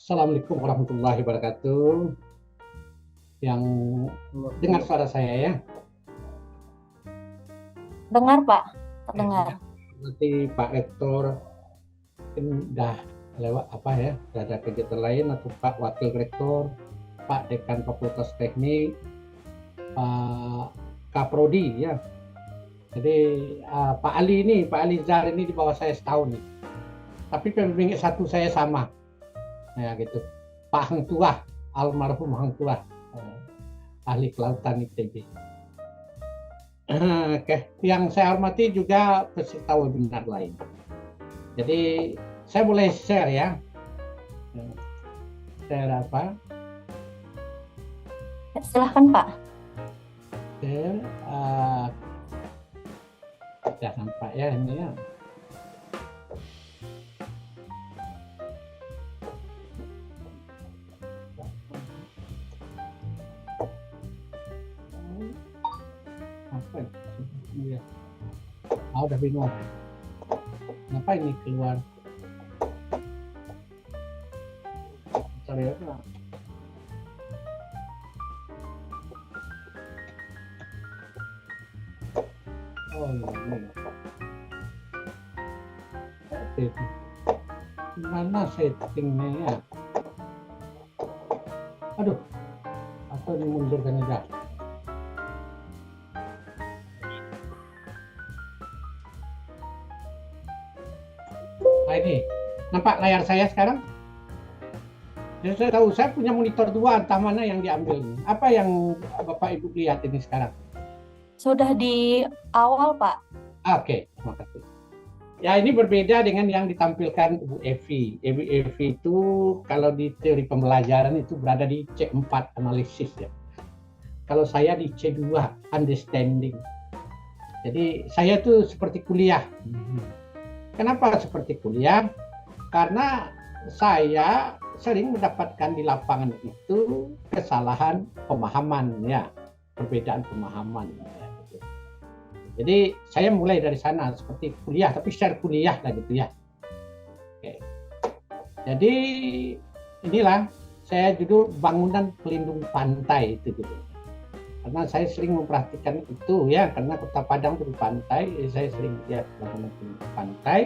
Assalamualaikum warahmatullahi wabarakatuh. Yang dengar suara saya ya? Dengar, Pak. Ya. Terdengar. Nanti Pak Rektor mungkin udah lewat apa ya? Sudah ada kegiatan lain atau Pak Wakil Rektor, Pak Dekan Fakultas Teknik, Pak Kaprodi ya. Jadi Pak Ali ini, Pak Ali Zar ini di bawah saya setahun nih. Tapi pembimbing satu saya sama. Nah gitu. Pak Hang Tuah, almarhum Hang Tuah, ahli kelautan ITB. Oke, yang saya hormati juga peserta webinar lain. Jadi saya boleh share ya. Share apa? Silahkan, Pak. Share, sudah nampak ya ini ya. Apa ini? Udah bingung. Kenapa ini keluar? Sorry apa? Oh ini. Mana settingnya ya? Aduh, apa ini mundurkan aja? Nah ini, nampak layar saya sekarang? Jadi saya tahu, saya punya monitor dua, entah mana yang diambil. Apa yang Bapak Ibu lihat ini sekarang? Sudah di awal, Pak. Oke, terima kasih. Ya ini berbeda dengan yang ditampilkan Bu Evi. Ibu Evi itu kalau di teori pembelajaran itu berada di C4 analisis ya. Kalau saya di C2 understanding. Jadi saya itu seperti kuliah. Kenapa seperti kuliah? Karena saya sering mendapatkan di lapangan itu kesalahan pemahaman ya, perbedaan pemahaman. Ya. Jadi saya mulai dari sana seperti kuliah, tapi share kuliah lah gitu ya. Oke. Jadi inilah saya judul bangunan pelindung pantai itu gitu. Karena saya sering memperhatikan itu ya, karena Kota Padang itu di pantai, saya sering lihat bangunan pelindung pantai.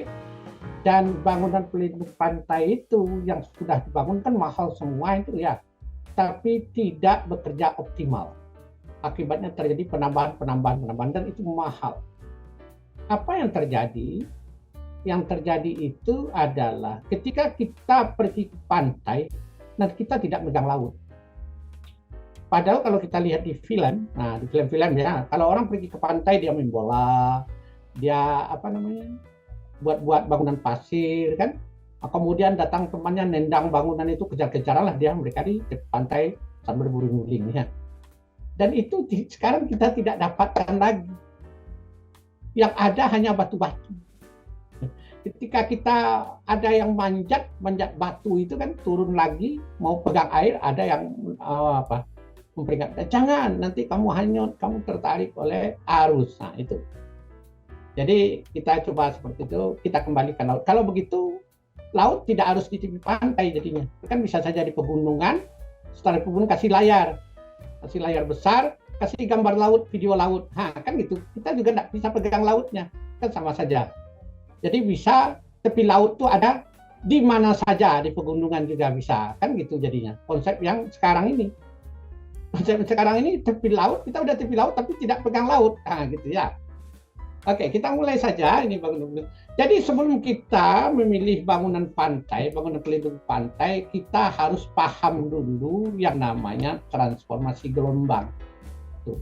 Dan bangunan pelindung pantai itu yang sudah dibangun kan mahal semua itu ya, tapi tidak bekerja optimal. Akibatnya terjadi penambahan dan itu mahal. Apa yang terjadi? Yang terjadi itu adalah ketika kita pergi ke pantai dan kita tidak megang laut. Padahal kalau kita lihat di film, nah di film-film ya, kalau orang pergi ke pantai dia main bola, dia apa namanya, buat bangunan pasir kan, kemudian datang temannya nendang bangunan itu, kejar-kejaran lah dia mereka di pantai sambil guling-guling ya. Dan itu sekarang kita tidak dapatkan lagi. Yang ada hanya batu-batu. Ketika kita ada yang manjat batu itu kan turun lagi mau pegang air, ada yang memperingatkan, jangan nanti kamu hanyut, kamu tertarik oleh arus. Nah itu. Jadi kita coba seperti itu, kita kembali ke laut. Kalau begitu laut tidak harus di tepi pantai jadinya. Kan bisa saja di pegunungan, setelah di pegunungan kasih layar besar, kasih gambar laut, video laut. Kan gitu. Kita juga tidak bisa pegang lautnya, kan sama saja. Jadi bisa tepi laut tuh ada di mana saja, di pegunungan juga bisa, kan gitu jadinya. Konsep yang sekarang ini, tepi laut, kita udah tepi laut tapi tidak pegang laut, gitu ya. Oke, kita mulai saja ini bangunan. Jadi sebelum kita memilih bangunan pantai, bangunan pelindung pantai, kita harus paham dulu yang namanya transformasi gelombang. Tuh.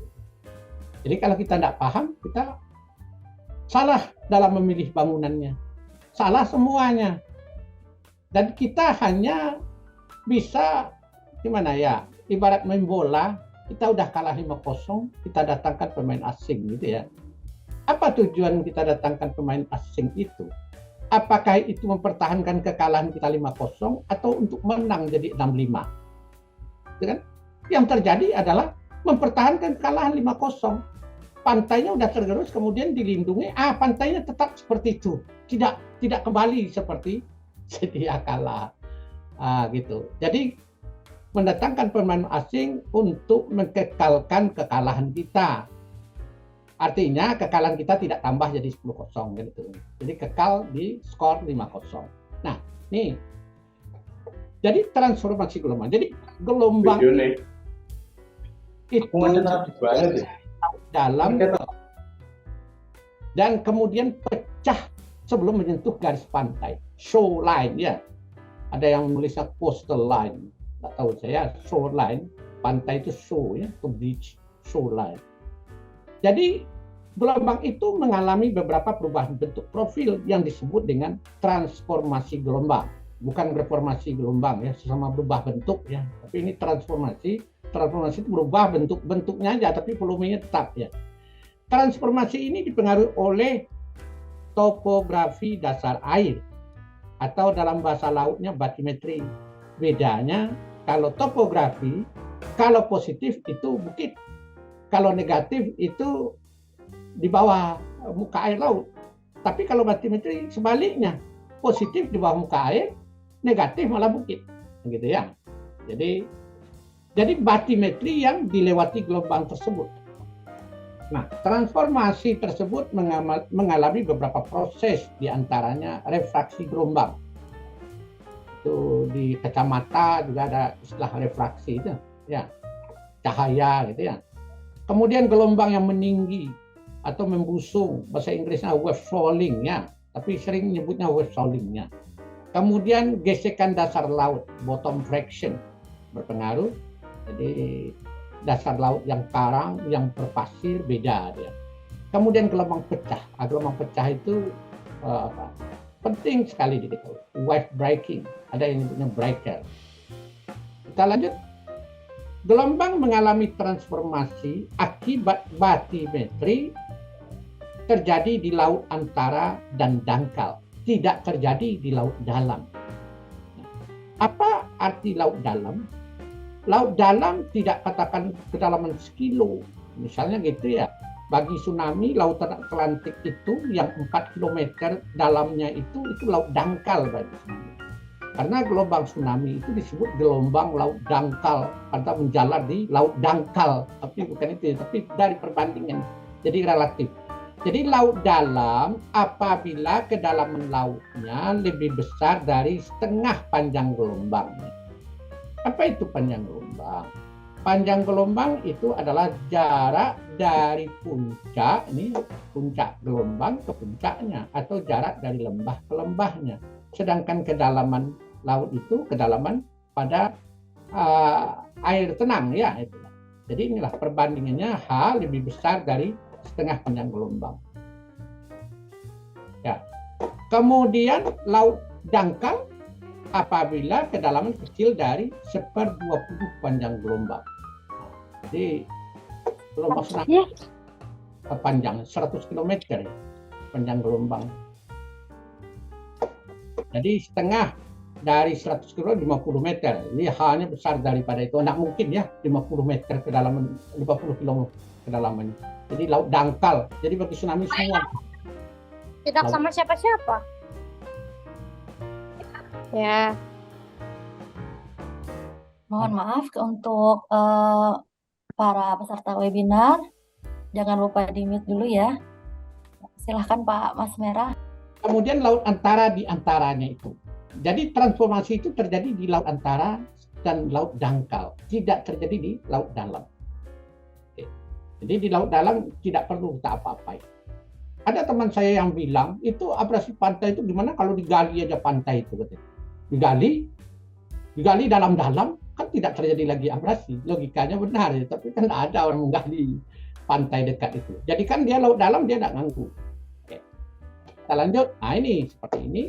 Jadi kalau kita tidak paham, kita salah dalam memilih bangunannya. Salah semuanya. Dan kita hanya bisa gimana ya, ibarat main bola, kita udah kalah 5-0, kita datangkan pemain asing gitu ya. Apa tujuan kita datangkan pemain asing itu? Apakah itu mempertahankan kekalahan kita 5-0 atau untuk menang jadi 6-5? Kan? Yang terjadi adalah mempertahankan kekalahan 5-0. Pantainya udah tergerus, kemudian dilindungi, pantainya tetap seperti itu. Tidak kembali seperti sedia kala. Gitu. Jadi mendatangkan pemain asing untuk mengekalkan kekalahan kita. Artinya kekalahan kita tidak tambah jadi 10-0 gitu. Jadi kekal di skor 5-0. Nah, nih. Jadi transformasi gelombang. Jadi gelombang itu dalam dan kemudian pecah sebelum menyentuh garis pantai. Shoreline ya. Ada yang menulisnya coastal line. Nggak tahu saya, shoreline. Pantai itu shore ya, to beach, shoreline. Jadi gelombang itu mengalami beberapa perubahan bentuk profil yang disebut dengan transformasi gelombang. Bukan reformasi gelombang ya, sesama berubah bentuk ya. Tapi ini transformasi. Transformasi itu berubah bentuknya aja, tapi volumenya tetap ya. Transformasi ini dipengaruhi oleh topografi dasar air atau dalam bahasa lautnya batimetri. Bedanya kalau topografi, kalau positif itu bukit. Kalau negatif itu di bawah muka air laut. Tapi kalau batimetri sebaliknya, positif di bawah muka air, negatif malah bukit. Gitu ya. Jadi batimetri yang dilewati gelombang tersebut. Nah, transformasi tersebut mengalami beberapa proses, diantaranya refraksi gelombang. Itu di kacamata juga ada istilah refraksi itu, ya, cahaya gitu ya. Kemudian gelombang yang meninggi atau membusung, bahasa Inggrisnya wave falling ya, tapi sering nyebutnya wave falling ya. Kemudian gesekan dasar laut, bottom friction berpengaruh. Jadi dasar laut yang karang, yang berpasir beda dia. Kemudian gelombang pecah. Gelombang pecah itu penting sekali diketahui. Wave breaking, ada yang nyebutnya breaker. Kita lanjut. Gelombang mengalami transformasi akibat batimetri terjadi di laut antara dan dangkal, tidak terjadi di laut dalam. Apa arti laut dalam? Laut dalam tidak katakan kedalaman sekilo, misalnya gitu ya. Bagi tsunami, lautan Atlantik itu yang 4 km dalamnya itu laut dangkal bagi tsunami. Karena gelombang tsunami itu disebut gelombang laut dangkal, karena menjalar di laut dangkal. Tapi bukan itu, tapi dari perbandingan. Jadi relatif. Jadi laut dalam apabila kedalaman lautnya lebih besar dari setengah panjang gelombangnya. Apa itu panjang gelombang? Panjang gelombang itu adalah jarak dari puncak, ini puncak gelombang ke puncaknya, atau jarak dari lembah ke lembahnya. Sedangkan kedalaman laut itu kedalaman pada air tenang ya itu. Jadi inilah perbandingannya H lebih besar dari setengah panjang gelombang. Ya. Kemudian laut dangkal apabila kedalaman kecil dari 1/20 panjang gelombang. Jadi gelombang tsunami panjang 100 km ya, panjang gelombang. Jadi setengah dari 100 km 50 meter. Ini H-nya besar daripada itu. Tidak mungkin ya 50 meter kedalaman, 50 km kedalamannya. Jadi laut dangkal. Jadi bagi tsunami semua. Tidak sama siapa-siapa. Ya. Mohon maaf untuk para peserta webinar. Jangan lupa di-mute dulu ya. Silahkan Pak Mas Merah. Kemudian laut antara di antaranya itu. Jadi transformasi itu terjadi di laut antara dan laut dangkal. Tidak terjadi di laut dalam. Oke. Jadi di laut dalam tidak perlu kita apa-apain. Ada teman saya yang bilang, itu abrasi pantai itu gimana kalau digali aja pantai itu. Digali dalam-dalam, kan tidak terjadi lagi abrasi. Logikanya benar, ya. Tapi kan tidak ada orang menggali pantai dekat itu. Jadi kan dia laut dalam, dia tidak ganggu. Oke. Kita lanjut. Nah ini, seperti ini.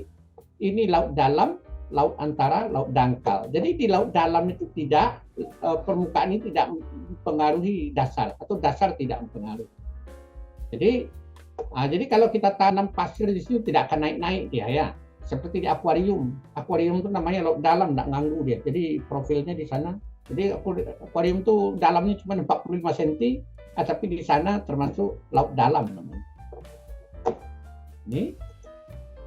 Ini laut dalam, laut antara, laut dangkal. Jadi di laut dalam itu tidak, permukaan ini tidak mempengaruhi dasar, atau dasar tidak mempengaruhi. Jadi kalau kita tanam pasir di situ tidak akan naik-naik dia ya. Seperti di akuarium. Akuarium itu namanya laut dalam, tidak ganggu dia. Jadi profilnya di sana. Jadi akuarium itu dalamnya cuma 45 cm, tapi di sana termasuk laut dalam namanya. Ini.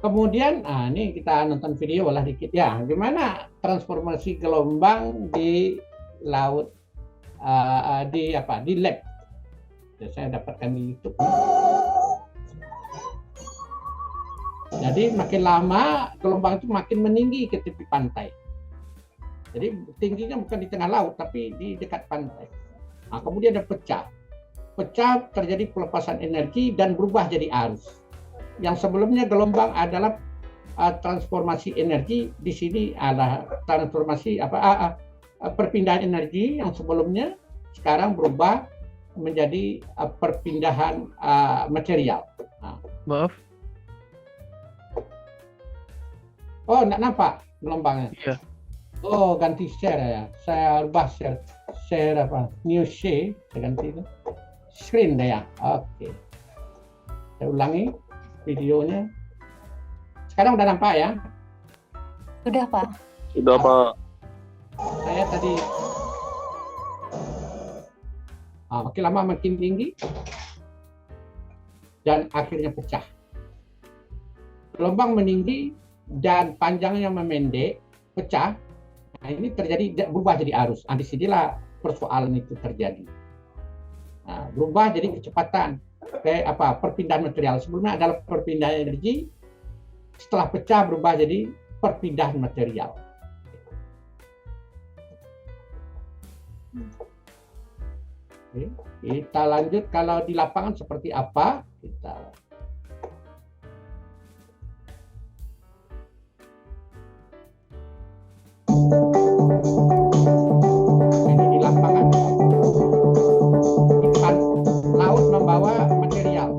Kemudian, ini kita nonton video lah dikit ya. Gimana transformasi gelombang di laut, di lab. Saya dapatkan di YouTube. Jadi makin lama gelombang itu makin meninggi ke tepi pantai. Jadi tingginya bukan di tengah laut, tapi di dekat pantai. Nah, kemudian ada pecah. Pecah, terjadi pelepasan energi dan berubah jadi arus. Yang sebelumnya gelombang adalah transformasi energi, di sini adalah transformasi perpindahan energi yang sebelumnya sekarang berubah menjadi perpindahan material. Maaf. Oh, enggak nampak gelombangnya? Iya. Oh, ganti share ya. Saya ubah share new share, saya ganti itu. Screen deh ya. Oke. Saya ulangi videonya. Sekarang udah nampak ya? Sudah, Pak. Sudah, Pak. Saya tadi makin lama makin tinggi dan akhirnya pecah. Gelombang meninggi dan panjangnya memendek, pecah. Nah, ini terjadi berubah jadi arus. Di sinilah persoalan itu terjadi. Nah, berubah jadi kecepatan. Perpindahan material. Sebelumnya adalah perpindahan energi, setelah pecah berubah jadi perpindahan material. Oke, kita lanjut kalau di lapangan seperti apa? Ini di lapangan. Laut membawa material.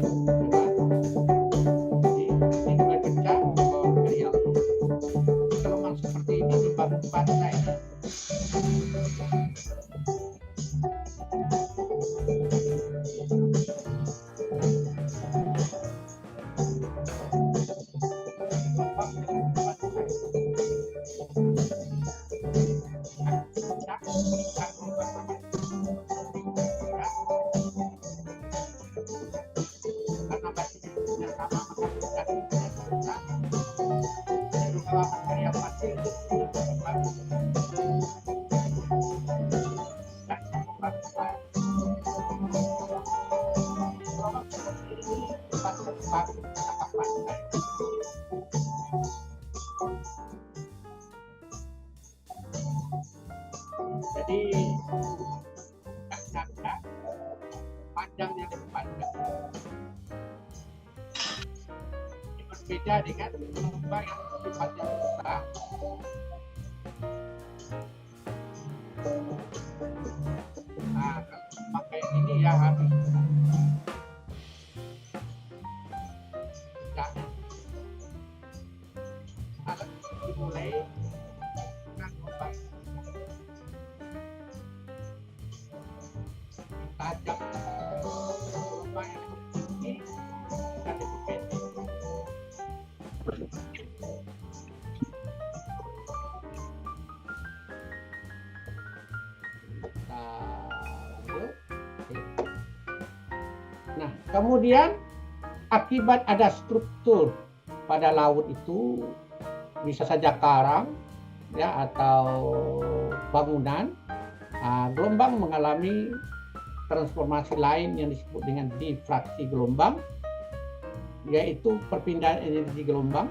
Ini mulai pecah membawa material. Gelombang seperti ini di pantai. Jadi panjangnya lebih panjang. Ini berbeda dengan gelombang yang sifatnya besar. Nah, kalau pakai ini ya habis. Alat dimulai dengan gelombang tajam, gelombang yang tinggi dan lebih pendek. Nah, kemudian akibat ada struktur pada laut itu, bisa saja karang ya atau bangunan, gelombang mengalami transformasi lain yang disebut dengan difraksi gelombang, yaitu perpindahan energi gelombang,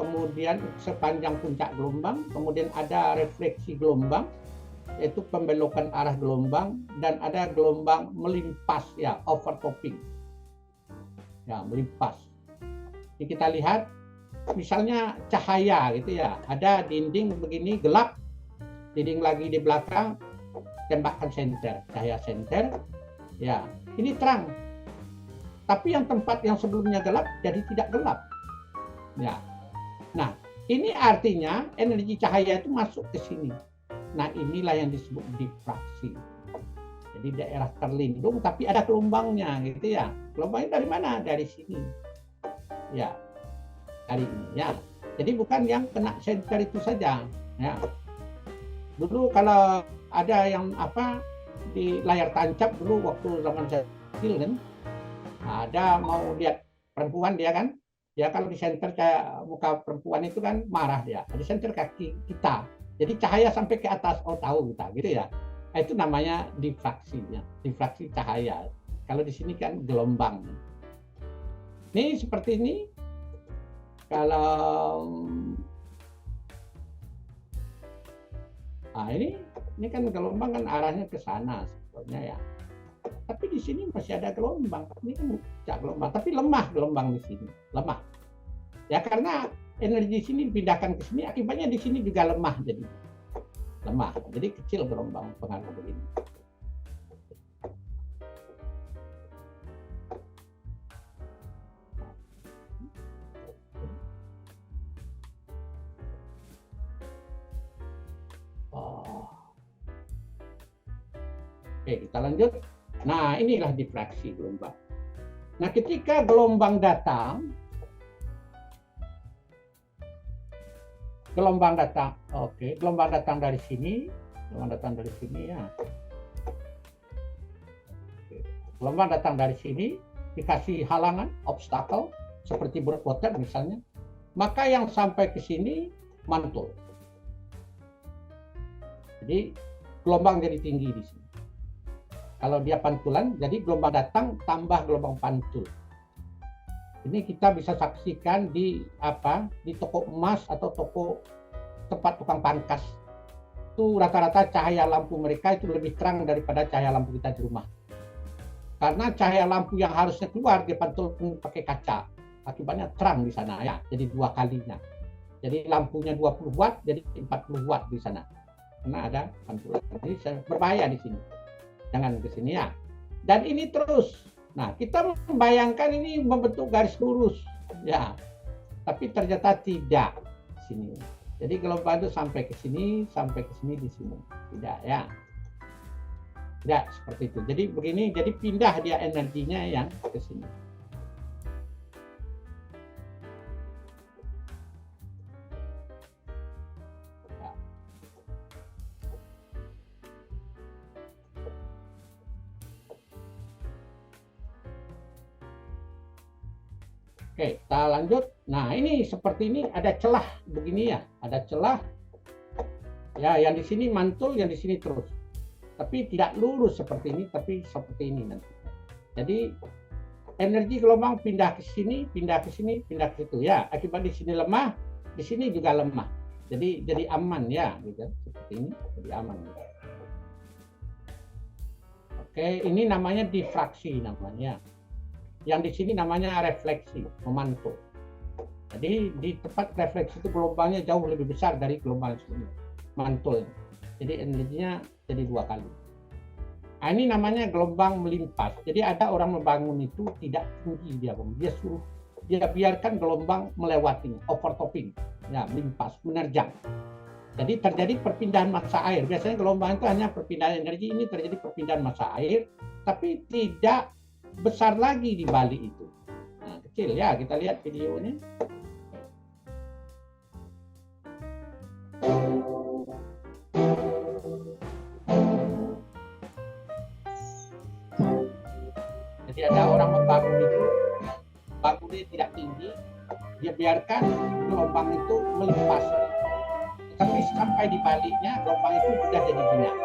kemudian sepanjang puncak gelombang, kemudian ada refleksi gelombang, yaitu pembelokan arah gelombang, dan ada gelombang melimpas ya, overtopping ya, melimpas. Jadi kita lihat misalnya cahaya gitu ya, ada dinding begini gelap, dinding lagi di belakang, tembakan senter, cahaya senter ya, ini terang, tapi yang tempat yang sebelumnya gelap jadi tidak gelap ya. Nah, ini artinya energi cahaya itu masuk ke sini. Nah, inilah yang disebut difraksi. Jadi daerah terlindung tapi ada gelombangnya gitu ya. Gelombangnya dari mana? Dari sini. Ya. Dari ini ya. Jadi bukan yang kena senter itu saja ya. Dulu kalau ada yang di layar tancap dulu waktu zaman saya kecil kan, ada mau lihat perempuan dia kan, Ya kalau di center kayak muka perempuan itu kan marah dia. Di center kaki kita. Jadi cahaya sampai ke atas, oh tahu kita, gitu ya. Nah, itu namanya difraksinya, difraksi cahaya. Kalau di sini kan gelombang. Ini seperti ini. Kalau ini kan gelombang kan arahnya ke sana sebetulnya ya. Tapi di sini masih ada gelombang. Ini kan tidak gelombang, tapi lemah gelombang di sini, lemah. Ya karena energi sini dipindahkan ke sini, akibatnya di sini juga lemah jadi lemah. Jadi kecil gelombang pengaruh begini. Oke, kita lanjut. Nah, inilah difraksi gelombang. Nah, ketika gelombang datang, gelombang datang dari sini, ya. Gelombang datang dari sini, dikasih halangan, obstacle, seperti breakwater misalnya, maka yang sampai ke sini mantul. Jadi gelombang jadi tinggi di sini. Kalau dia pantulan, jadi gelombang datang tambah gelombang pantul. Ini kita bisa saksikan di toko emas atau toko tempat tukang pangkas. Itu rata-rata cahaya lampu mereka itu lebih terang daripada cahaya lampu kita di rumah. Karena cahaya lampu yang harusnya keluar dia pantul pakai kaca. Akibatnya terang di sana ya, jadi 2 kalinya. Jadi lampunya 20 watt jadi 40 watt di sana. Karena ada pantulan. Jadi berbahaya di sini. Jangan ke sini ya. Dan ini terus. Nah, kita membayangkan ini membentuk garis lurus, ya. Tapi ternyata tidak di sini. Jadi gelombang itu sampai ke sini di sini. Tidak ya. Tidak seperti itu. Jadi begini, jadi pindah dia energinya yang ke sini. Oke, kita lanjut. Nah, ini seperti ini ada celah begini ya, ada celah. Ya, yang di sini mantul, yang di sini terus. Tapi tidak lurus seperti ini, tapi seperti ini nanti. Jadi energi gelombang pindah ke sini, pindah ke sini, pindah ke situ ya. Akibat di sini lemah, di sini juga lemah. Jadi aman ya, gitu. Seperti ini, jadi aman. Oke, ini namanya difraksi namanya. Yang di sini namanya refleksi, memantul. Jadi di tempat refleksi itu gelombangnya jauh lebih besar dari gelombang sebelumnya, mantul. Jadi energinya jadi 2 kali. Nah, ini namanya gelombang melimpas. Jadi ada orang membangun itu tidak tinggi dia biarkan gelombang melewatinya, overtopping, ya melimpas, menerjang. Jadi terjadi perpindahan massa air. Biasanya gelombang itu hanya perpindahan energi, ini terjadi perpindahan massa air, tapi tidak besar lagi di balik itu. Nah, kecil ya, kita lihat videonya. Jadi ada orang membangun itu, bangunnya tidak tinggi, dia biarkan gelombang itu melimpas. Tapi sampai di baliknya gelombang itu sudah jadi jinak.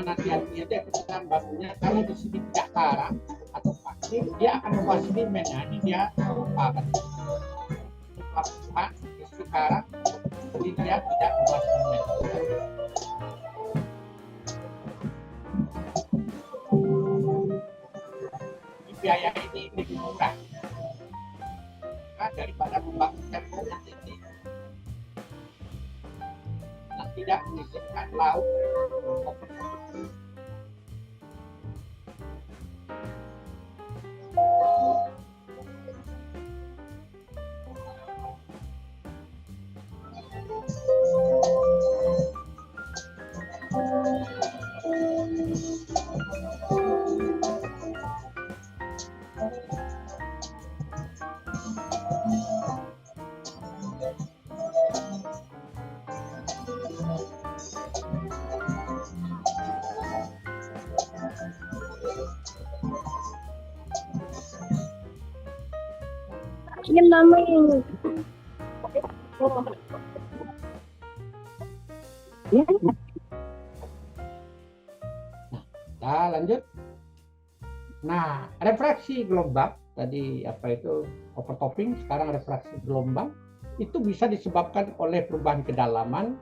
Hati-hati aja ketika bangunnya, kalau di sini tidak karang atau pasir, dia akan membuat sedimen. Nah, ini dia lupakan. Di sini karang, jadi dia tidak membuat sedimen. Biaya ini lebih murah daripada membangun tempo yang tinggi. Nah, tidak mengizinkan laut Ini mama yang Nah, lanjut. Nah, refraksi gelombang tadi apa itu overtopping, sekarang refraksi gelombang itu bisa disebabkan oleh perubahan kedalaman,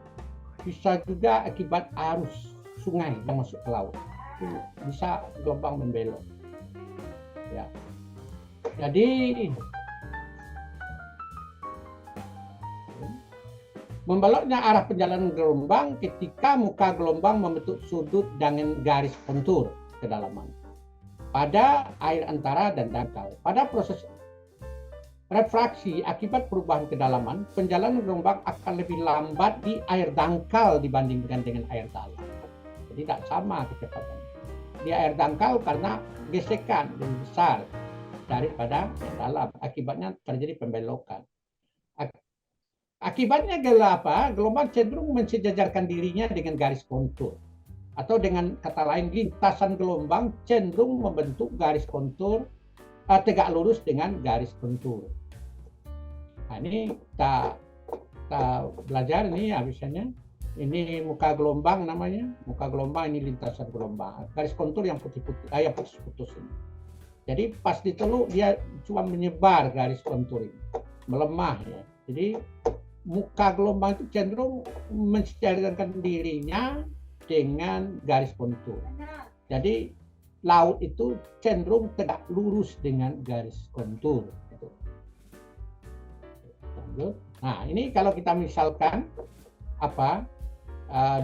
bisa juga akibat arus sungai yang masuk ke laut. Itu bisa gelombang membelok. Ya. Jadi membeloknya arah perjalanan gelombang ketika muka gelombang membentuk sudut dengan garis kontur kedalaman pada air antara dan dangkal. Pada proses refraksi akibat perubahan kedalaman, perjalanan gelombang akan lebih lambat di air dangkal dibandingkan dengan air dalam. Jadi tidak sama kecepatan. Di air dangkal karena gesekan lebih besar daripada air dalam. Akibatnya terjadi pembelokan. Akibatnya gelombang cenderung mensejajarkan dirinya dengan garis kontur. Atau dengan kata lain, lintasan gelombang cenderung membentuk garis kontur tegak lurus dengan garis kontur. Nah, ini kita belajar ini habisnya. Ini muka gelombang namanya, muka gelombang ini lintasan gelombang. Garis kontur yang putih-putih, yang putus-putus ini. Jadi pas diteluk dia cuma menyebar garis kontur ini, melemah ya. Jadi muka gelombang itu cenderung mensejajarkan dirinya dengan garis kontur. Jadi laut itu cenderung tegak lurus dengan garis kontur. Nah, ini kalau kita misalkan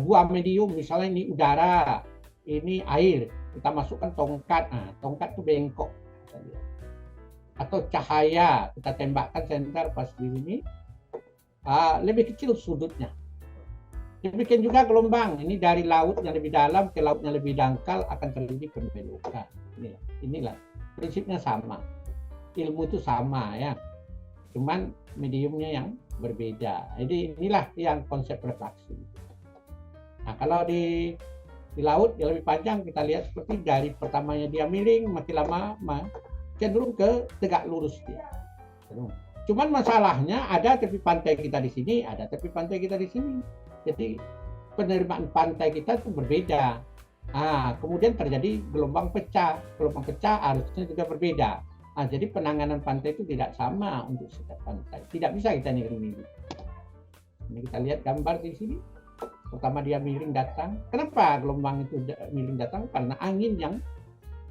dua medium, misalnya ini udara, ini air, kita masukkan tongkat. Nah, tongkat itu bengkok. Atau cahaya, kita tembakkan senter pas di sini, lebih kecil sudutnya. Demikian juga gelombang, ini dari laut yang lebih dalam ke laut yang lebih dangkal akan terjadi pembelokan. Inilah prinsipnya sama, ilmu itu sama ya, cuman mediumnya yang berbeda. Jadi inilah yang konsep refraksi. Nah, kalau di laut yang lebih panjang kita lihat seperti dari pertamanya dia miring, makin lama cenderung ke tegak lurus dia. Cuman masalahnya ada tepi pantai kita di sini, ada tepi pantai kita di sini. Jadi penerimaan pantai kita itu berbeda. Kemudian terjadi gelombang pecah. Gelombang pecah arusnya juga berbeda. Jadi penanganan pantai itu tidak sama untuk setiap pantai. Tidak bisa kita miring-miring. Ini kita lihat gambar di sini. Pertama dia miring datang. Kenapa gelombang itu miring datang? Karena angin yang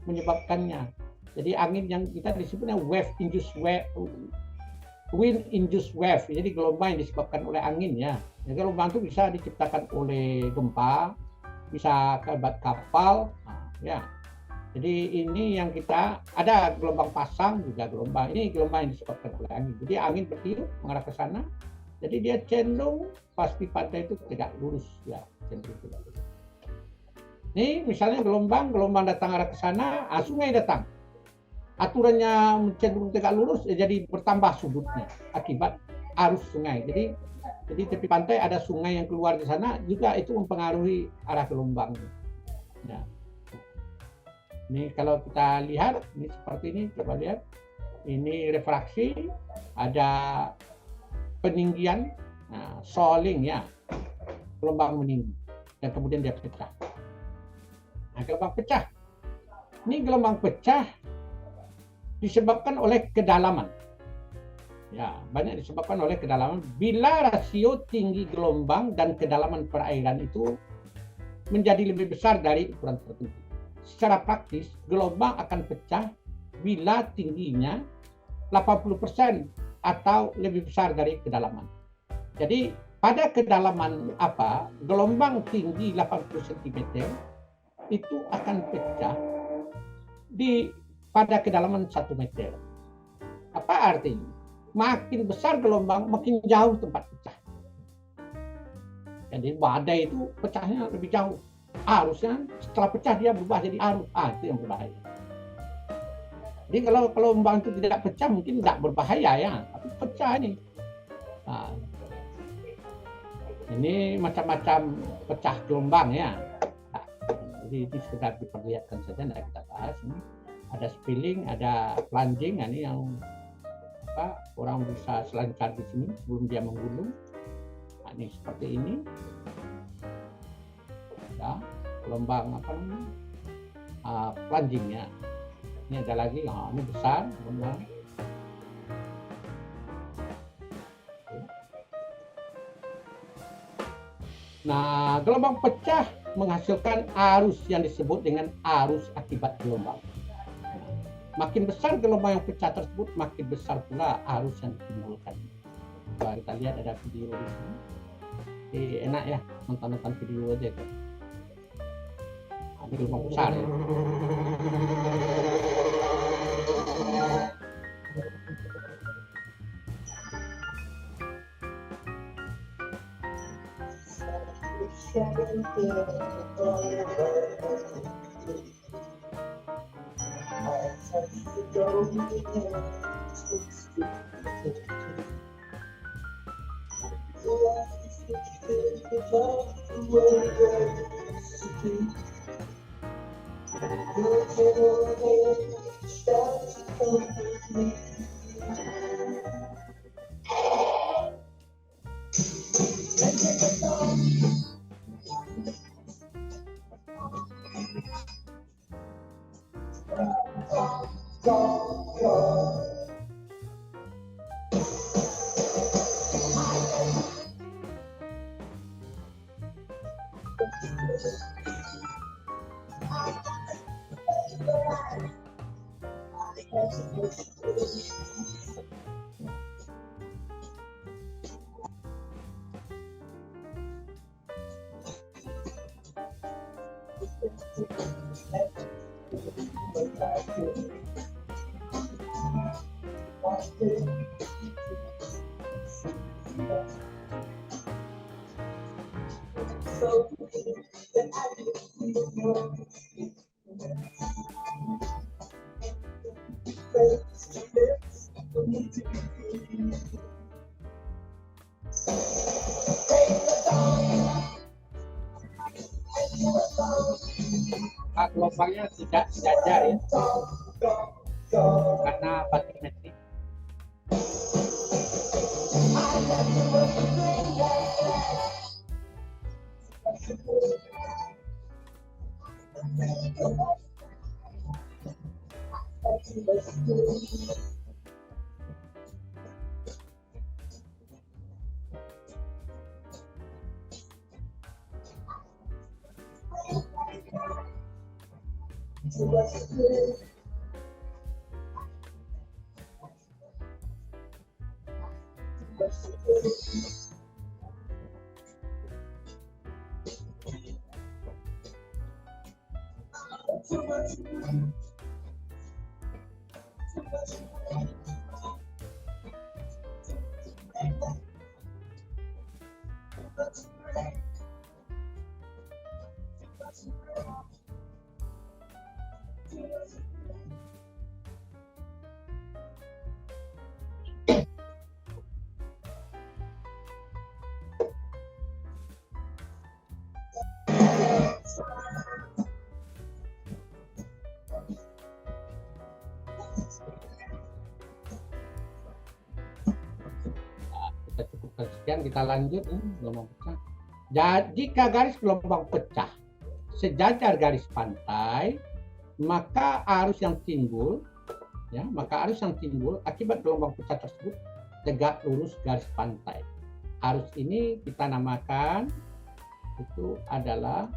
menyebabkannya. Jadi angin yang kita disebutnya wind induced wave. Jadi gelombang yang disebabkan oleh angin ya. Jadi gelombang itu bisa diciptakan oleh gempa, bisa akibat kapal, ya. Jadi ini yang kita ada gelombang pasang juga gelombang. Ini gelombang yang disebabkan oleh angin. Jadi angin bertiup mengarah ke sana. Jadi dia cenderung pasti pantai itu tegak lurus ya, cenderung tegak lurus. Ini misalnya gelombang datang arah ke sana, sungai datang. Aturannya cenderung tegak lurus, jadi bertambah sudutnya akibat arus sungai. Jadi tepi pantai ada sungai yang keluar di sana juga itu mempengaruhi arah gelombang. Ya. Ini kalau kita lihat, ini seperti ini, coba lihat. Ini refraksi, ada peninggian, soaring ya, gelombang meninggi, dan kemudian dia pecah. Nah, gelombang pecah. Ini gelombang pecah disebabkan oleh kedalaman. Ya, banyak disebabkan oleh kedalaman. Bila rasio tinggi gelombang dan kedalaman perairan itu menjadi lebih besar dari ukuran tertentu. Secara praktis, gelombang akan pecah bila tingginya 80% atau lebih besar dari kedalaman. Jadi, pada kedalaman gelombang tinggi 80 cm itu akan pecah pada kedalaman 1 meter. Apa artinya? Makin besar gelombang, makin jauh tempat pecah. Jadi badai itu pecahnya lebih jauh. Arusnya setelah pecah dia berubah jadi arus. Itu yang berbahaya. Jadi kalau gelombang itu tidak pecah mungkin tidak berbahaya ya, tapi pecah ini. Ini macam-macam pecah gelombang ya. Jadi ini sekedar diperlihatkan saja, tidak kita bahas. Ini ada spilling, ada plunging, ini yang maka orang bisa selancar di sini sebelum dia menggulung. Nah, ini seperti ini. Ya, gelombang apa namanya? Plungingnya. Ini ada lagi, ini besar, gelombang. Nah, gelombang pecah menghasilkan arus yang disebut dengan arus akibat gelombang. Makin besar gelombang yang pecah tersebut, makin besar pula arus yang ditimbulkan. Coba kita lihat ada video di sini. Enak ya nonton video aja kan. Ini gelombang besar ya. Gelombangnya tidak sejajar ya, karena batimetrik. Kita cukupkan sekian, kita lanjut gelombang pecah. Jadi jika garis gelombang pecah sejajar garis pantai, maka arus yang timbul akibat gelombang pecah tersebut tegak lurus garis pantai. Arus ini kita namakan itu adalah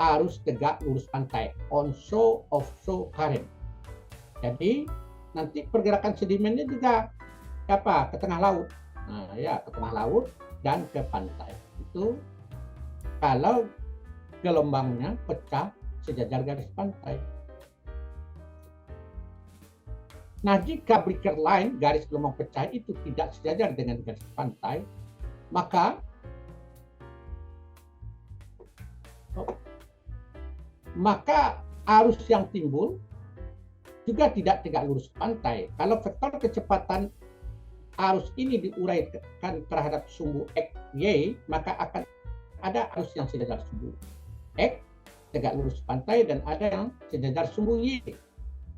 arus tegak lurus pantai, onshore offshore current. Jadi nanti pergerakan sedimennya juga ke tengah laut. Nah, ya, ke tengah laut dan ke pantai. Itu kalau gelombangnya pecah sejajar garis pantai. Nah, jika breaker line garis gelombang pecah itu tidak sejajar dengan garis pantai, maka arus yang timbul juga tidak tegak lurus pantai. Kalau vektor kecepatan arus ini diuraikan terhadap sumbu X, Y, maka akan ada arus yang sejajar sumbu X, tegak lurus pantai, dan ada yang sejajar sumbu Y,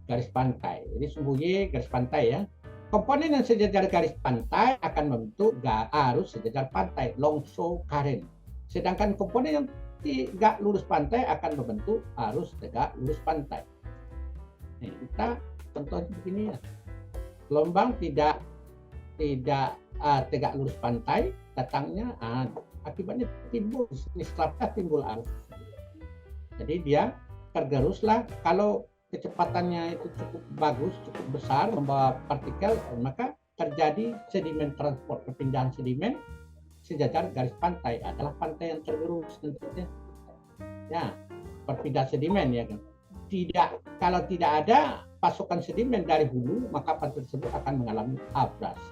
garis pantai. Jadi sumbu Y, garis pantai ya. Komponen yang sejajar garis pantai akan membentuk arus sejajar pantai, longshow current. Sedangkan komponen yang tegak lurus pantai akan membentuk arus tegak lurus pantai. Nah, kita contohnya begini ya. Gelombang tidak tegak lurus pantai, datangnya akibatnya timbul timbul arus. Jadi dia tergeruslah. Kalau kecepatannya itu cukup bagus, cukup besar, membawa partikel, maka terjadi sedimen transport, perpindahan sedimen sejajar garis pantai adalah pantai yang tergerus tentunya. Ya, perpindahan sedimen ya kan. Kalau tidak ada pasokan sedimen dari hulu, maka pantai tersebut akan mengalami abrasi.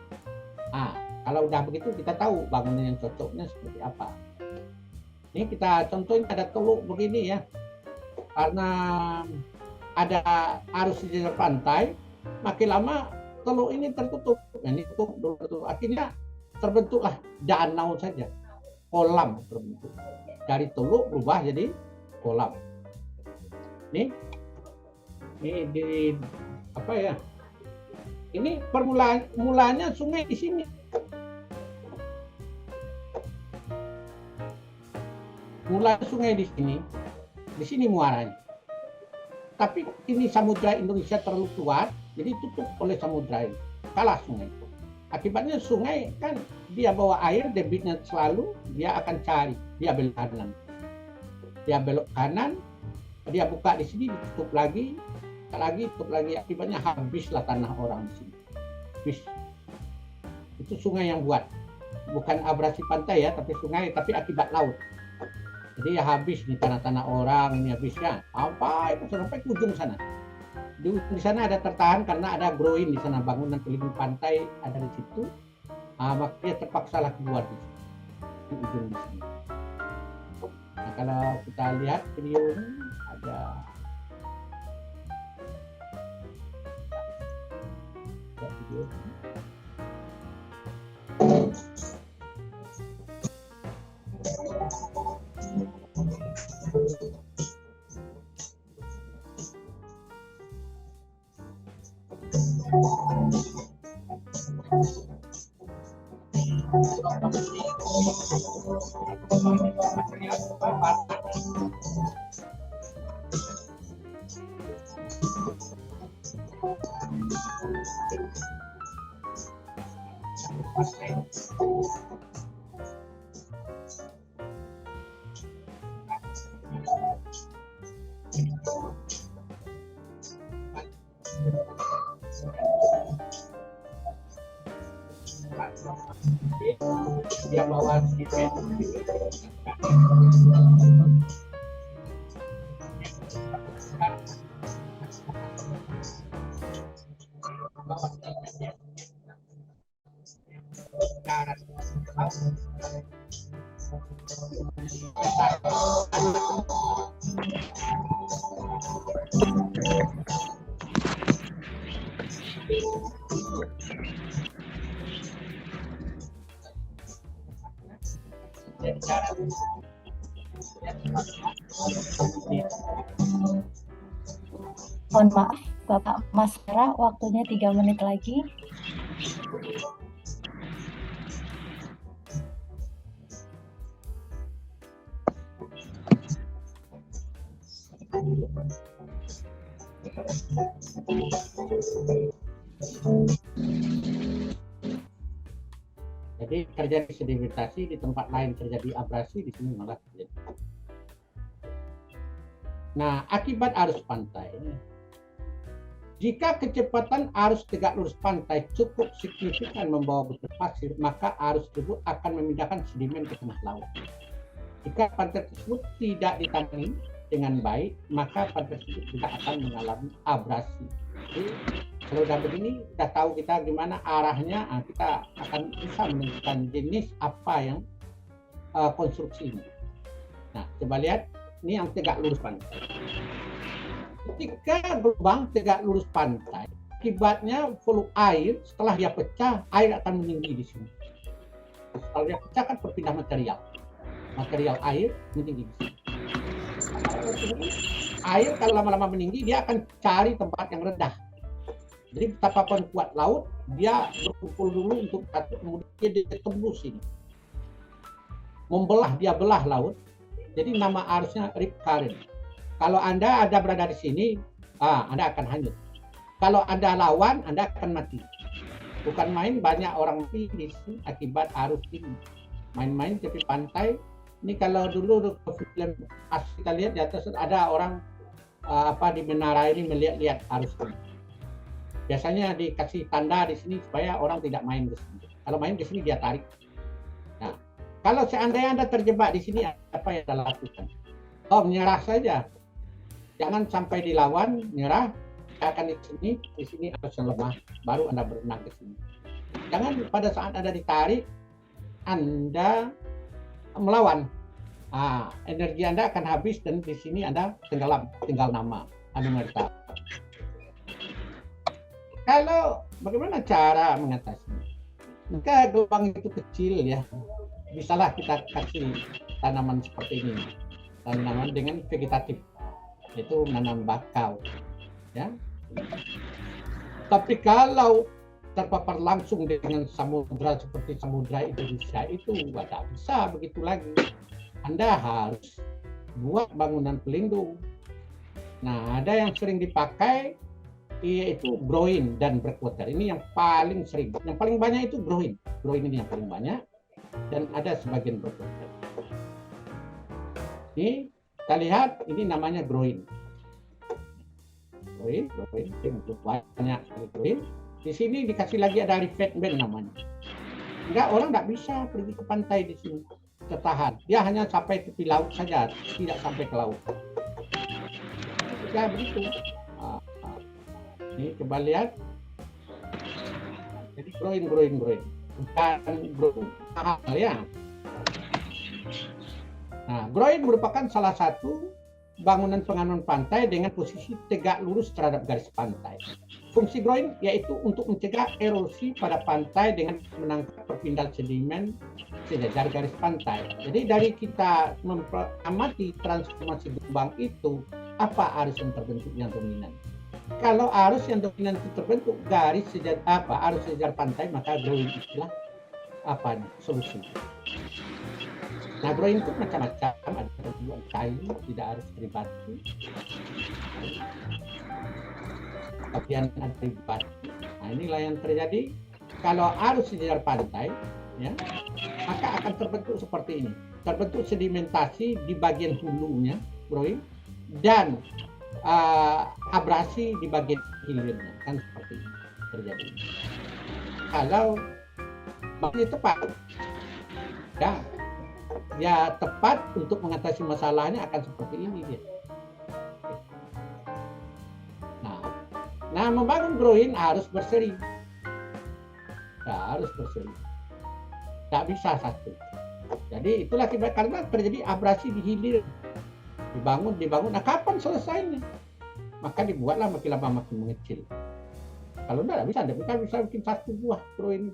Kalau udah begitu kita tahu bangunan yang cocoknya seperti apa. Ini kita contohin ada teluk begini ya. Karena ada arus di sejajar pantai, makin lama teluk ini tertutup. Nah, ini tutup. Akhirnya terbentuklah danau saja, kolam terbentuk. Dari teluk berubah jadi kolam. Ini di apa ya? Ini mulanya sungai di sini. Mula sungai di sini muaranya. Tapi ini samudra Indonesia terlalu kuat, jadi tutup oleh samudra ini. Kalah sungai. Akibatnya sungai kan dia bawa air, debitnya selalu, dia akan cari, dia belok kanan. Dia belok kanan, dia buka di sini, ditutup lagi, tutup lagi. Akibatnya habislah tanah orang di sini. Habis. Itu sungai yang buat. Bukan abrasi pantai ya, tapi sungai, tapi akibat laut. Jadi ya habis di tanah-tanah orang ini habisnya apa itu sampai ke ujung sana. Di sana ada tertahan karena ada groin di sana, bangunan pelindung pantai ada di situ. Maka dia terpaksalah keluar di ujung di sini. Nah, kalau kita lihat video ini ada video ini. Dia bawa Mohon maaf, Bapak Mas Vera, waktunya 3 menit lagi. Jadi terjadi sedimentasi di tempat lain, terjadi abrasi di sini malah terjadi. Nah, akibat arus pantai, jika kecepatan arus tegak lurus pantai cukup signifikan membawa bukit pasir, maka arus tersebut akan memindahkan sedimen ke tengah laut. Jika pantai tersebut tidak ditangani dengan baik, maka pantai tersebut tidak akan mengalami abrasi. Jadi, kalau udah begini, kita tahu kita gimana arahnya, kita akan bisa menentukan jenis apa yang konstruksinya. Nah, coba lihat, ini yang tegak lurus pantai. Ketika gelombang tegak lurus pantai, akibatnya volume air setelah dia pecah, air akan meninggi di sini. Kalau dia pecah kan berpindah material air meninggi di sini. Air kalau lama-lama meninggi, dia akan cari tempat yang rendah. Jadi betapapun kuat laut, dia berkumpul dulu untuk satu, kemudian dia tembus ini. Membelah, dia belah laut. Jadi nama arusnya rip current. Kalau Anda ada berada di sini, Anda akan hanyut. Kalau Anda lawan, Anda akan mati. Bukan main, banyak orang mati di sini akibat arus ini. Main-main tepi pantai. Ini kalau dulu film kita lihat di atas ada orang di menara ini melihat-lihat arus ini. Biasanya dikasih tanda di sini supaya orang tidak main di sini. Kalau main di sini dia tarik. Nah, kalau seandainya Anda terjebak di sini, apa yang Anda lakukan? Menyerah saja. Jangan sampai dilawan, menyerah. Akan di sini arus yang lemah, baru Anda berenang ke sini. Jangan pada saat Anda ditarik, Anda melawan. Energi Anda akan habis dan di sini Anda tenggelam, tinggal nama. Anda merta. Kalau bagaimana cara mengatasinya? Jika gelombang itu kecil ya, bisalah kita kasih tanaman seperti ini, tanaman dengan vegetatif, yaitu menanam bakau. Ya. Tapi kalau terpapar langsung dengan samudra seperti samudra Indonesia itu tidak bisa begitu lagi. Anda harus buat bangunan pelindung. Nah, ada yang sering dipakai yaitu groin dan breakwater. Ini yang paling sering. Yang paling banyak itu groin. Groin ini yang paling banyak dan ada sebagian breakwater. Ini kita lihat ini namanya groin. Groin, banyak groin. Di sini dikasih lagi ada revetment namanya. Enggak, orang tidak bisa pergi ke pantai di sini. Tertahan. Dia hanya sampai tepi laut saja, tidak sampai ke laut. Ya begitu. Ini coba lihat. Jadi groin. Bukan groin mahal ya. Nah, groin merupakan salah satu bangunan pengaman pantai dengan posisi tegak lurus terhadap garis pantai. Fungsi groin yaitu untuk mencegah erosi pada pantai dengan menangkap perpindahan sedimen sejajar garis pantai. Jadi dari kita mengamati transformasi gelombang itu, apa arus yang terbentuk yang dominan? Kalau arus yang dominan itu terbentuk garis arus sejajar pantai, maka groin itulah solusi. Nah, groin itu macam-macam, ada terbuat kayu, tidak harus dari batu. Bagian ada dari batu. Nah, inilah yang terjadi kalau arus sejajar pantai, ya, maka akan terbentuk seperti ini. Terbentuk sedimentasi di bagian hulunya, groin, dan abrasi di bagian hilirnya, kan seperti ini terjadi. Kalau bagian tepat, ya tepat untuk mengatasi masalahnya akan seperti ini dia. Nah, membangun groin harus berseri. Harus berseri. Tak bisa satu. Jadi itulah karena terjadi abrasi di hilir. Dibangun. Nah, kapan selesainya? Maka dibuatlah makin lama makin mengecil. Kalau tidak bisa bikin satu buah groin.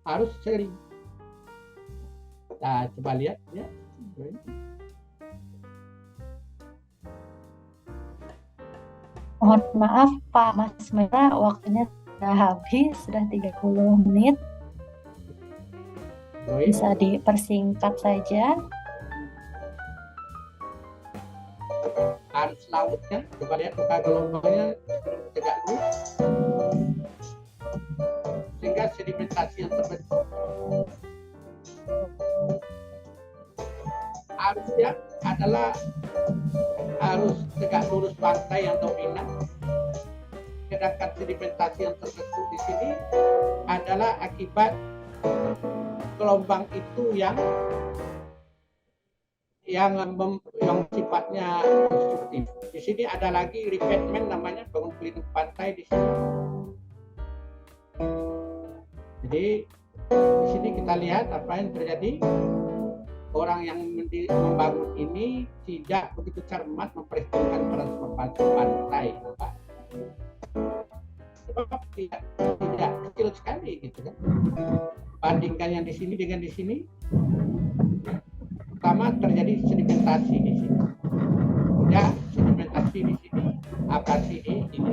Harus seri. Nah, coba lihat ya. Mohon maaf Pak Mas Mera, waktunya sudah habis, sudah 30 menit. Bisa dipersingkat saja. Arus lautnya, coba lihat muka gelombangnya tegak lurus. Sehingga sedimentasi yang terbentuk. Arusnya adalah arus tegak lurus pantai yang dominan, sedangkan sedimentasi yang terbentuk di sini adalah akibat gelombang itu yang sifatnya konstruktif. Di sini ada lagi revetment namanya, bangun pelindung pantai di sini. Jadi di sini kita lihat apa yang terjadi. Orang yang membangun ini tidak begitu cermat memperhitungkan transformasi pantai, Pak. Sebab tidak kecil sekali gitu kan. Bandingkan yang di sini dengan di sini. Pertama terjadi sedimentasi di sini. Tidak sedimentasi di sini, abrasi di sini.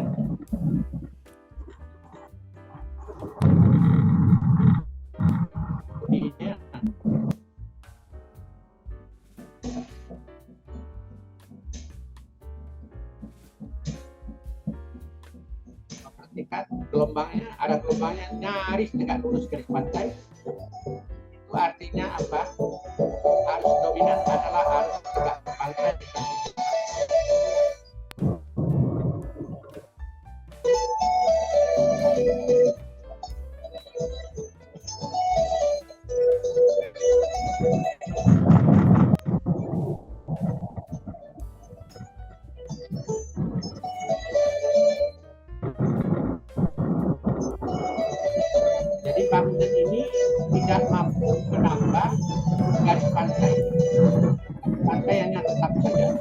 dekat gelombangnya, ada gelombangnya nyaris dekat lurus garis pantai. Itu artinya apa? Arus dominan adalah arus dekat pantai. Jadi bangunan ini tidak mampu menambah garis pantai. Pantai hanya tetap saja.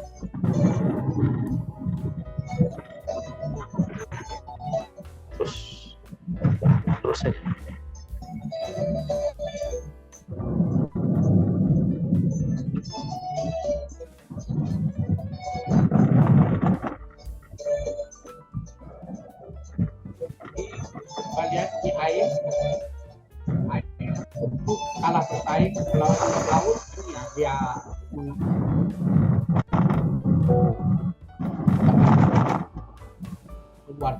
Terus aja. Kita lihat di air untuk kalah bersaing melawan laut ya dia keluar.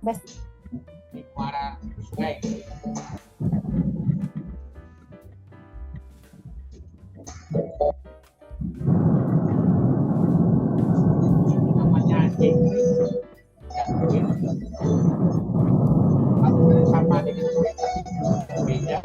Bes. Di muara sungai. Ini namanya Jengri. Sama dengan beda.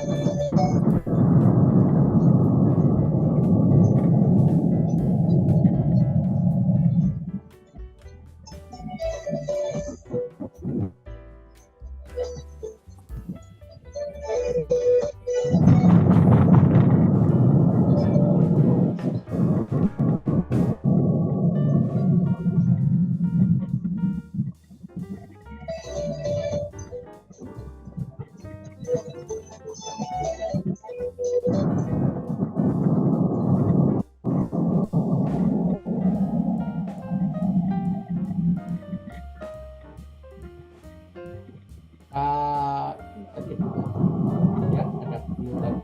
Ya, ada video dan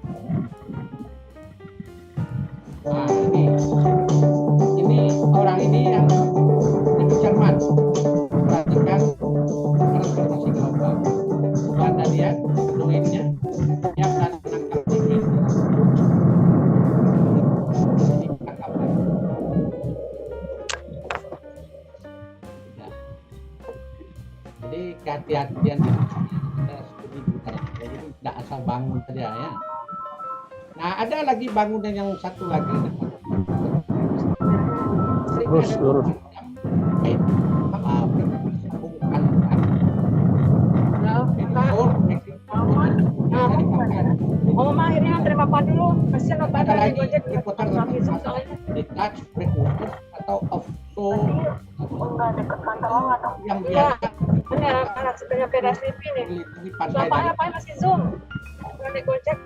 ini orang ini yang cermat perhatikan transformasi gelombang dan dia fluidnya yang akan menangkap ini tangkapan ya. Jadi kehati-hatian di kita studi bukan jadi tidak asal bangun saja ya. Nah, ada lagi bangunan yang satu lagi. Lurus. Oh, Ma, akhirnya antri Bapak dulu. Kasihan Bapak Ada dari lagi Gojek. diputar Kami soalnya. detached breakwater atau offshore yang Iya, biasa benar. Anak sebenarnya pedas TV nih. melindungi pantai Bapak dari ngapain masih Zoom? Udah di Gojek.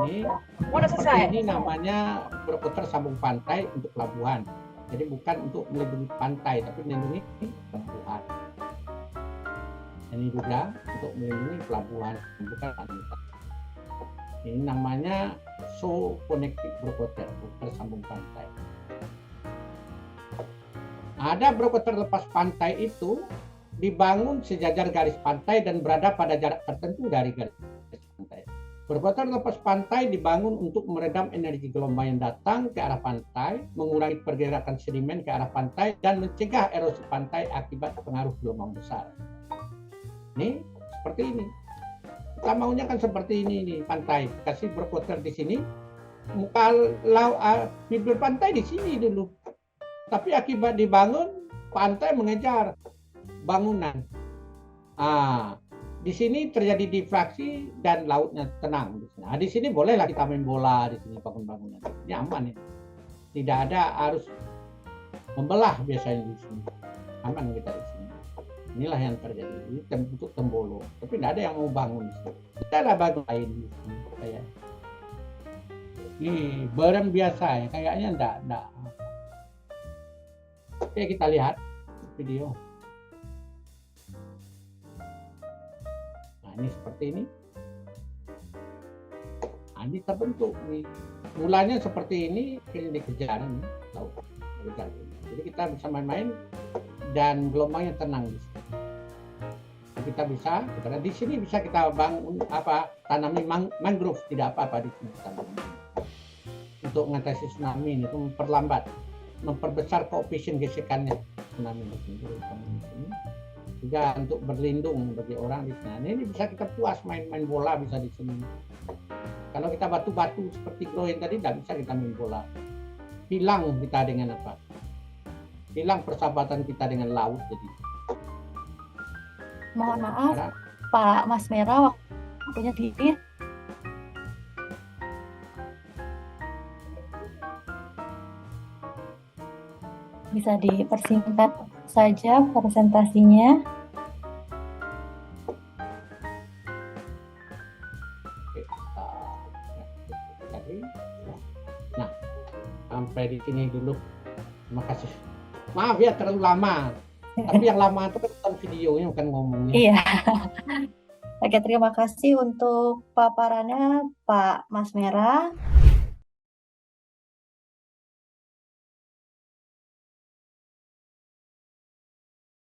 ini. Udah selesai. Ini namanya berputar sambung pantai untuk pelabuhan. Jadi bukan untuk melindungi pantai, tapi melindungi pelabuhan. Ini juga untuk melindungi pelabuhan, bukan pantai. Ini namanya so connected breakwater, berputar sambung pantai. Ada breakwater lepas pantai itu dibangun sejajar garis pantai dan berada pada jarak tertentu dari garis pantai. Breakwater lepas pantai dibangun untuk meredam energi gelombang yang datang ke arah pantai, mengurangi pergerakan sedimen ke arah pantai, dan mencegah erosi pantai akibat pengaruh gelombang besar. Ini seperti ini. Kita maunya kan seperti ini nih, pantai. Kasih breakwater di sini, muka bibir pantai di sini dulu. Tapi akibat dibangun, pantai mengejar bangunan. Di sini terjadi difraksi dan lautnya tenang. Nah, di sini bolehlah kita main bola di sini bangun bangunan. Ini aman ya. Tidak ada harus membelah biasanya di sini. Aman kita di sini. Inilah yang terjadi. Ini bentuk tembolong. Tapi tidak ada yang mau bangun di sini. Tidak ada batu lain di sini. Kayak ini berem biasa ya. Kayaknya enggak. Oke, kita lihat video. Nah, ini seperti ini. Nah, ini terbentuk nih. Mulanya seperti ini dikejar nih, tahu? Jadi kita bisa main-main dan gelombangnya tenang di sini. Kita bisa, karena di sini bisa kita bangun tanami mangrove, tidak apa-apa di sini kita bangun. Untuk mengatasi tsunami ini, itu memperbesar koefisien gesekannya tsunami di sini. Juga untuk berlindung bagi orang di sini. Ini bisa kita puas main-main bola bisa di sini. Kalau kita batu-batu seperti groin tadi tidak bisa kita main bola. Hilang kita dengan apa? Hilang persahabatan kita dengan laut jadi. Mohon maaf, Pak Mas Mera, waktunya dikit. Bisa dipersingkat saja presentasinya. Nah, sampai di sini dulu. Terima kasih. Maaf ya terlalu lama. Tapi yang lama itu kan videonya bukan ngomongnya. Iya. Oke, terima kasih untuk paparannya Pak Mas Mera.